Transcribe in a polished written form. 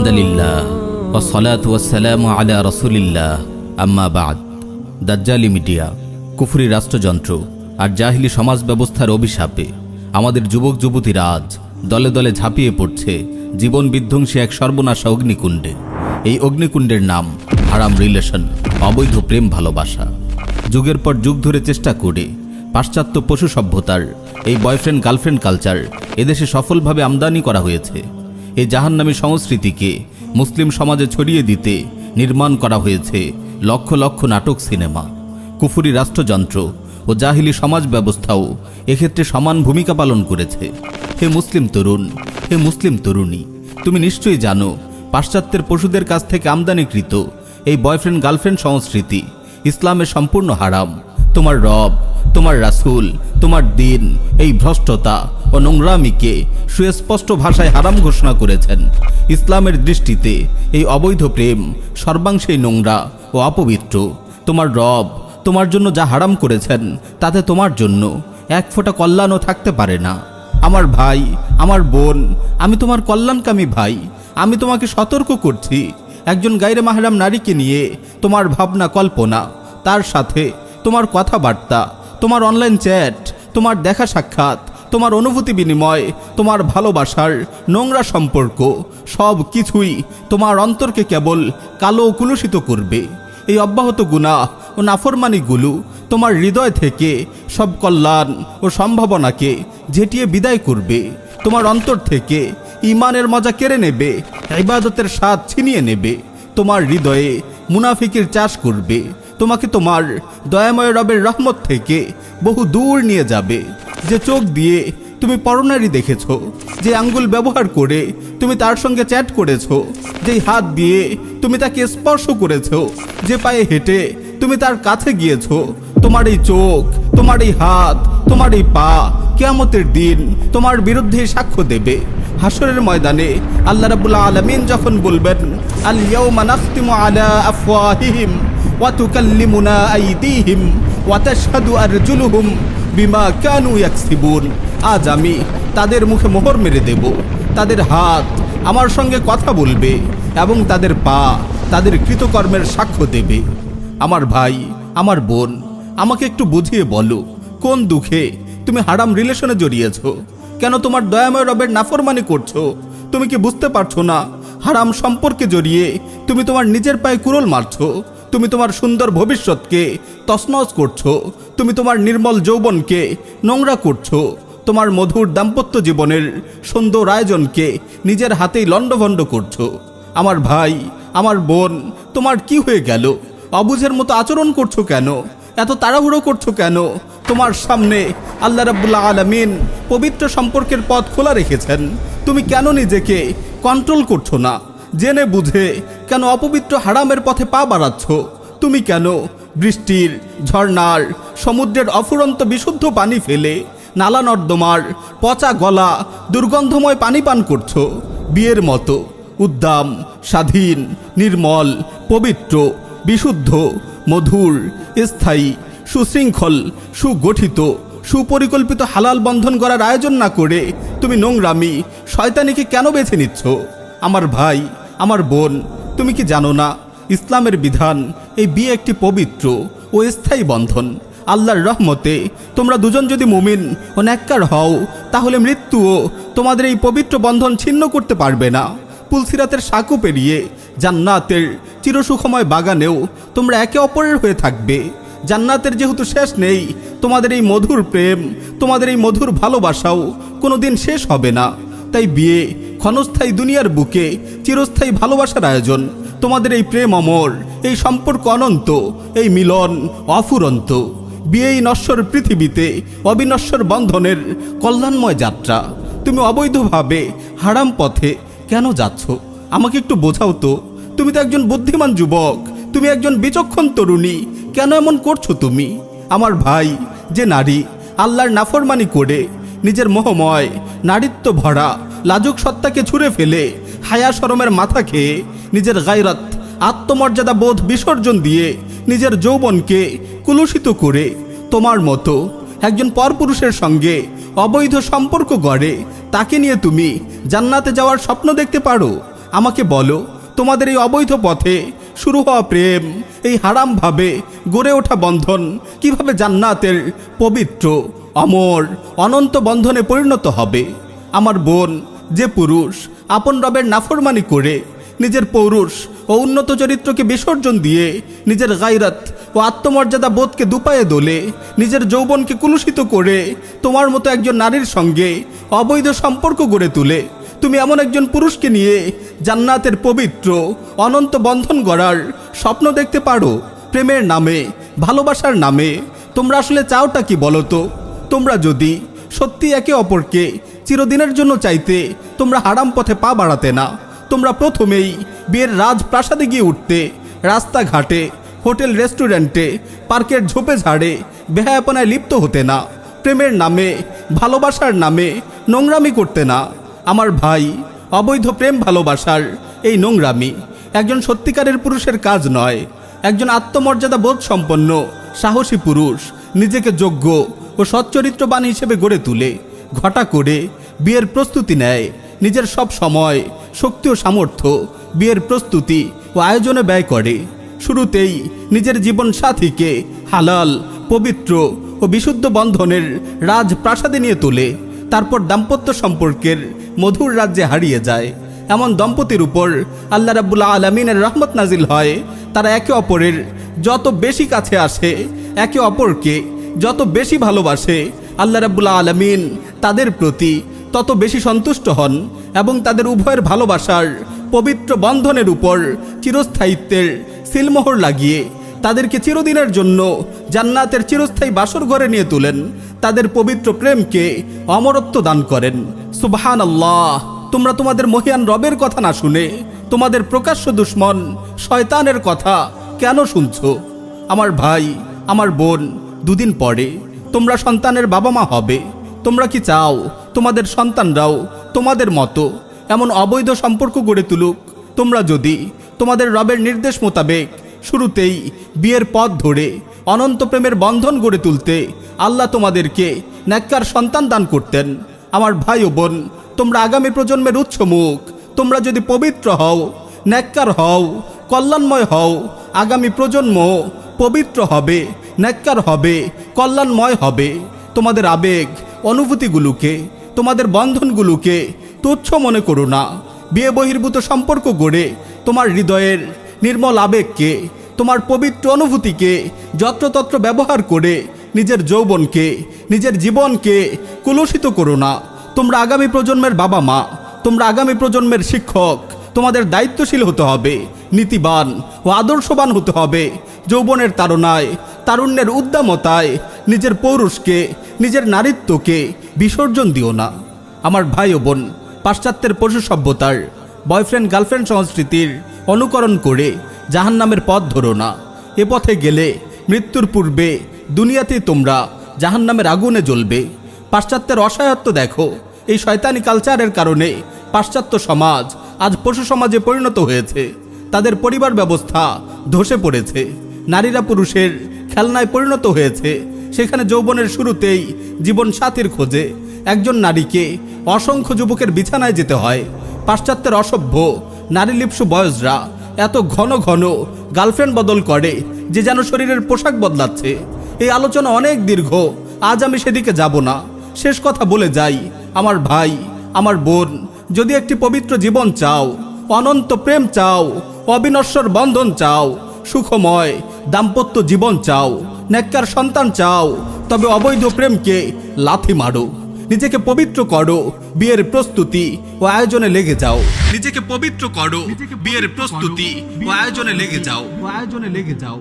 আলহামদুলিল্লাহ ওয়াসসালাতু ওয়াসসালামু আলা রাসূলিল্লাহ আম্মা বাদ। দাজ্জালি মিডিয়া, কুফরি রাষ্ট্রযন্ত্র আর জাহিলি সমাজ ব্যবস্থার অভিশাপে আমাদের যুবক যুবতীরা আজ দলে দলে ঝাঁপিয়ে পড়ছে জীবন বিধ্বংসী এক সর্বনাশা অগ্নিকুণ্ডে। এই অগ্নিকুণ্ডের নাম হারাম রিলেশন, অবৈধ প্রেম ভালোবাসা। যুগের পর যুগ ধরে চেষ্টা করে পাশ্চাত্য পশু সভ্যতার এই বয়ফ্রেন্ড গার্লফ্রেন্ড কালচার এদেশে সফলভাবে আমদানি করা হয়েছে। এই জাহান্নামী সংস্কৃতিকে মুসলিম সমাজে ছড়িয়ে দিতে নির্মাণ করা হয়েছে লক্ষ লক্ষ নাটক, সিনেমা। কুফরি রাষ্ট্রযন্ত্র ও জাহিলি সমাজ ব্যবস্থাও এক্ষেত্রে সমান ভূমিকা পালন করেছে। হে মুসলিম তরুণ, হে মুসলিম তরুণী, তুমি নিশ্চয়ই জানো পাশ্চাত্যের পশুদের কাছ থেকে আমদানিকৃত এই বয়ফ্রেন্ড গার্লফ্রেন্ড সংস্কৃতি ইসলামে সম্পূর্ণ হারাম। তোমার রব, তোমার রাসূল, তোমার দিন এই ভ্রষ্টতা ও নোংরামিকে সুস্পষ্ট ভাষায় হারাম ঘোষণা করেছেন। ইসলামের দৃষ্টিতে এই অবৈধ প্রেম সর্বাংশেই নোংরা ও অপবিত্র। তোমার রব তোমার জন্য যা হারাম করেছেন তাতে তোমার জন্য এক ফোঁটা কল্যাণও থাকতে পারে না। আমার ভাই, আমার বোন, আমি তোমার কল্যাণকামী ভাই। আমি তোমাকে সতর্ক করছি, একজন গায়রে মাহরাম নারীকে নিয়ে তোমার ভাবনা কল্পনা, তার সাথে তোমার কথাবার্তা, তোমার অনলাইন চ্যাট, তোমার দেখা সাক্ষাৎ, তোমার অনুভূতি বিনিময়, তোমার ভালোবাসার নোংরা সম্পর্ক সব কিছুই তোমার অন্তরকে কেবল কালো ও কুলুষিত করবে। এই অব্যাহত গুনাহ ও নাফরমানিগুলো তোমার হৃদয় থেকে সব কল্যাণ ও সম্ভাবনাকে ঝেঁটিয়ে বিদায় করবে। তোমার অন্তর থেকে ঈমানের মজা কেড়ে নেবে, ইবাদতের স্বাদ ছিনিয়ে নেবে। তোমার হৃদয়ে মুনাফিকের চাষ করবে, তোমাকে তোমার দয়াময় রবের রহমত থেকে বহু দূর নিয়ে যাবে। যে চোখ দিয়ে তুমি পরনারী দেখেছ, যে আঙ্গুল ব্যবহার করে তুমি তার সঙ্গে চ্যাট করেছ, যেই হাত দিয়ে তুমি তাকে স্পর্শ করেছ, যে পায়ে হেঁটে তুমি তার কাছে গিয়েছ, তোমার এই চোখ, তোমার এই হাত, তোমার এই পা কিয়ামতের দিন তোমার বিরুদ্ধে সাক্ষ্য দেবে। হাসরের ময়দানে আল্লাহ রাব্বুল আলামিন যখন বলবেন, আল ইয়াউমা নাখতিমু আলা আফওয়াহিহিম ওয়া তুকাল্লিমুনা আইদিহিম ওয়া তাশহাদু আরজুলুহুম বিমা কানু ইয়াকসিবুন, আজ আমি তাদের মুখে মোহর মেরে দেব। তাদের হাত আমার সঙ্গে কথা বলবে এবং তাদের পা তাদের কৃতকর্মের সাক্ষ্য দেবে। আমার ভাই, আমার বোন, আমাকে একটু বুঝিয়ে বলো, কোন দুঃখে তুমি হারাম রিলেশনে জড়িয়েছ? কেন তোমার দয়াময় রবের নাফরমানি করছো? তুমি কি বুঝতে পারছো না হারাম সম্পর্কে জড়িয়ে তুমি তোমার নিজের পায়ে কুড়োল মারছো? তুমি তোমার সুন্দর ভবিষ্যৎকে তছনছ করছো, তুমি তোমার নির্মল যৌবনকে নোংরা করছো, তোমার মধুর দাম্পত্য জীবনের সুন্দর আয়োজনকে নিজের হাতেই লণ্ডভণ্ড করছো। আমার ভাই, আমার বোন, তোমার কি হয়ে গেল? অবুঝের মতো আচরণ করছো কেন? এত তাড়াহুড়ো করছো কেন? তোমার সামনে আল্লাহ রাব্বুল আলামিন পবিত্র সম্পর্কের পথ খোলা রেখেছেন, তুমি কেন নিজেকে কন্ট্রোল করছো না? জেনে বুঝে কেন অপবিত্র হারামের পথে পা বাড়াচ্ছ? তুমি কেন বৃষ্টির, ঝর্ণার, সমুদ্রের অফুরন্ত বিশুদ্ধ পানি ফেলে নালা নর্দমার পচা গলা দুর্গন্ধময় পানি পান করছো? বিয়ের মতো উদ্দাম, স্বাধীন, নির্মল, পবিত্র, বিশুদ্ধ, মধুর, স্থায়ী, সুশৃঙ্খল, সুগঠিত, সুপরিকল্পিত হালাল বন্ধন করার আয়োজন না করে তুমি নোংরামি, শয়তানিকে কেন বেছে নিচ্ছ? আমার ভাই, আমার বোন, তুমি কি জানো না ইসলামের বিধান এই বিয়ে একটি পবিত্র ও স্থায়ী বন্ধন। আল্লাহর রহমতে তোমরা দুজন যদি মুমিন ও নেককার হও, তাহলে মৃত্যুও তোমাদের এই পবিত্র বন্ধন ছিন্ন করতে পারবে না। পুলসিরাতের সাঁকো পেরিয়ে জান্নাতের চিরসুখময় বাগানেও তোমরা একে অপরের হয়ে থাকবে। জান্নাতের যেহেতু শেষ নেই, তোমাদের এই মধুর প্রেম, তোমাদের এই মধুর ভালোবাসাও কোনো দিন শেষ হবে না। তাই বিয়ে ক্ষণস্থায়ী দুনিয়ার বুকে চিরস্থায়ী ভালোবাসার আয়োজন। তোমাদের এই প্রেম অমর, এই সম্পর্ক অনন্ত, এই মিলন অফুরন্ত। বিয়ে এই নশ্বর পৃথিবীতে অবিনশ্বর বন্ধনের কল্যাণময় যাত্রা। তুমি অবৈধভাবে হারাম পথে কেন যাচ্ছ? আমাকে একটু বোঝাও তো। তুমি তো একজন বুদ্ধিমান যুবক, তুমি একজন বিচক্ষণ তরুণী, কেন এমন করছো তুমি? আমার ভাই, যে নারী আল্লাহর নাফরমানি করে নিজের মোহময় নারীত্ব ভরা লাজুক সত্তাকে ছুঁড়ে ফেলে হায়া শরমের মাথা খেয়ে নিজের গায়রাত, আত্মমর্যাদা বোধ বিসর্জন দিয়ে নিজের যৌবনকে কুলুষিত করে তোমার মতো একজন পরপুরুষের সঙ্গে অবৈধ সম্পর্ক গড়ে তাকে নিয়ে তুমি জান্নাতে যাওয়ার স্বপ্ন দেখতে পারো? আমাকে বলো, তোমাদের এই অবৈধ পথে শুরু হওয়া প্রেম, এই হারাম ভাবে গড়ে ওঠা বন্ধন কিভাবে জান্নাতের পবিত্র, অমর, অনন্ত বন্ধনে পরিণত হবে? আমার বোন, যে পুরুষ আপন রবের নাফরমানি করে নিজের পৌরুষ ও উন্নত চরিত্রকে বিসর্জন দিয়ে নিজের গায়রাত ও আত্মমর্যাদা বোধকে দুপায়ে দোলে, নিজের যৌবনকে কুলুষিত করে তোমার মতো একজন নারীর সঙ্গে অবৈধ সম্পর্ক গড়ে তুলে, তুমি এমন একজন পুরুষকে নিয়ে জান্নাতের পবিত্র অনন্ত বন্ধন গড়ার স্বপ্ন দেখতে পারো? প্রেমের নামে, ভালোবাসার নামে তোমরা আসলে চাওটা কি বলো তো? তোমরা যদি সত্যি একে অপরকে চিরদিনের জন্য চাইতে, তোমরা হারাম পথে পা বাড়াতে না। তোমরা প্রথমেই বিয়ের রাজপ্রাসাদে গিয়ে উঠতে, রাস্তাঘাটে, হোটেল রেস্টুরেন্টে, পার্কের ঝোপে ঝাড়ে বেহায়াপনায় লিপ্ত হতে না। প্রেমের নামে, ভালোবাসার নামে নোংরামি করতে না। আমার ভাই, অবৈধ প্রেম ভালোবাসার এই নোংরামি একজন সত্যিকারের পুরুষের কাজ নয়। একজন আত্মমর্যাদা বোধ সম্পন্ন সাহসী পুরুষ নিজেকে যোগ্য ও সচ্চরিত্রবান হিসেবে গড়ে তুলে ঘটা করে বিয়ের প্রস্তুতি নেয়। নিজের সব সময়, শক্তি ও সামর্থ্য বিয়ের প্রস্তুতি ও আয়োজনে ব্যয় করে। শুরুতেই নিজের জীবন সাথীকে হালাল, পবিত্র ও বিশুদ্ধ বন্ধনের রাজপ্রাসাদে নিয়ে তোলে। তারপর দাম্পত্য সম্পর্কের মধুর রাজ্যে হারিয়ে যায়। এমন দম্পতির উপর আল্লাহ রাব্বুল আলামিনের রহমত নাজিল হয়। তারা একে অপরের যত বেশি কাছে আসে, একে অপরকে যত বেশি ভালোবাসে, আল্লাহ রাব্বুল আলামিন তাদের প্রতি তত বেশি সন্তুষ্ট হন এবং তাদের উভয়ের ভালোবাসার পবিত্র বন্ধনের উপর চিরস্থায়িত্বের সিলমোহর লাগিয়ে তাদেরকে চিরদিনের জন্য জান্নাতের চিরস্থায়ী বাসর ঘরে নিয়ে তোলেন। তাদের পবিত্র প্রেমকে অমরত্ব দান করেন। সুবহানাল্লাহ! তোমরা তোমাদের মহিয়ান রবের কথা না শুনে তোমাদের প্রকাশ্য দুশ্মন শয়তানের কথা কেন শুনছো? আমার ভাই, আমার বোন, দুদিন পরে তোমরা সন্তানের বাবা মা হবে। তোমরা কি চাও তোমাদের সন্তানরাও তোমাদের মতো এমন অবৈধ সম্পর্ক গড়ে তুলুক? তোমরা যদি তোমাদের রবের নির্দেশ মোতাবেক শুরুতেই বিয়ের পথ ধরে অনন্ত প্রেমের বন্ধন গড়ে তুলতে, আল্লাহ তোমাদেরকে নেককার সন্তান দান করতেন। আমার ভাই ও বোন, তোমরা আগামী প্রজন্মের উৎস মুখ। তোমরা যদি পবিত্র হও, নেককার হও, কল্যাণময় হও, আগামী প্রজন্ম পবিত্র হবে, নেককার হবে, কল্যাণময় হবে। তোমাদের আবেগ, অনুভূতিগুলোকে, তোমাদের বন্ধনগুলোকে তুচ্ছ মনে করো না। বিয়ে বহির্ভূত সম্পর্ক গড়ে তোমার হৃদয়ের নির্মল আবেগকে, তোমার পবিত্র অনুভূতিকে যত্রতত্র ব্যবহার করে নিজের যৌবনকে, নিজের জীবনকে কুলুষিত করো না। তোমরা আগামী প্রজন্মের বাবা মা, তোমরা আগামী প্রজন্মের শিক্ষক। তোমাদের দায়িত্বশীল হতে হবে, নীতিবান ও আদর্শবান হতে হবে। যৌবনের তাড়নায়, তারুণ্যের উদ্দামতায় নিজের পৌরুষকে, নিজের নারীত্বকে বিসর্জন দিও না। আমার ভাই ও বোন, পাশ্চাত্যের পশু সভ্যতার বয়ফ্রেন্ড গার্লফ্রেন্ড সংস্কৃতির অনুকরণ করে জাহান্নামের পথ ধরো না। এ পথে গেলে মৃত্যুর পূর্বে দুনিয়াতেই তোমরা জাহান্নামের আগুনে জ্বলবে। পাশ্চাত্যের অসহায়ত্ব দেখো। এই শয়তানি কালচারের কারণে পাশ্চাত্য সমাজ আজ পশু সমাজে পরিণত হয়েছে। তাদের পরিবার ব্যবস্থা ধসে পড়েছে। নারীরা পুরুষের খেলনায় পরিণত হয়েছে। সেখানে যৌবনের শুরুতেই জীবন সাথীর খোঁজে একজন নারীকে অসংখ্য যুবকের বিছানায় যেতে হয়। পাশ্চাত্যের অসভ্য নারীলিপ্সু বয়সরা এত ঘন ঘন গার্লফ্রেন্ড বদল করে যে যেন শরীরের পোশাক বদলাচ্ছে। এই আলোচনা অনেক দীর্ঘ, আজ আমি সেদিকে যাব না। শেষ কথা বলে যাই, আমার ভাই, আমার বোন, যদি একটি পবিত্র জীবন চাও, অনন্ত প্রেম চাও, অবিনশ্বর বন্ধন চাও, সুখময় দাম্পত্য জীবন চাও, নেককার সন্তান চাও, তবে অবৈধ প্রেমকে লাথি মারো। নিজেকে পবিত্র করো, বিয়ের প্রস্তুতি ও আয়োজনে লেগে যাও। নিজেকে পবিত্র করো, বিয়ের প্রস্তুতি ও আয়োজনে লেগে যাও।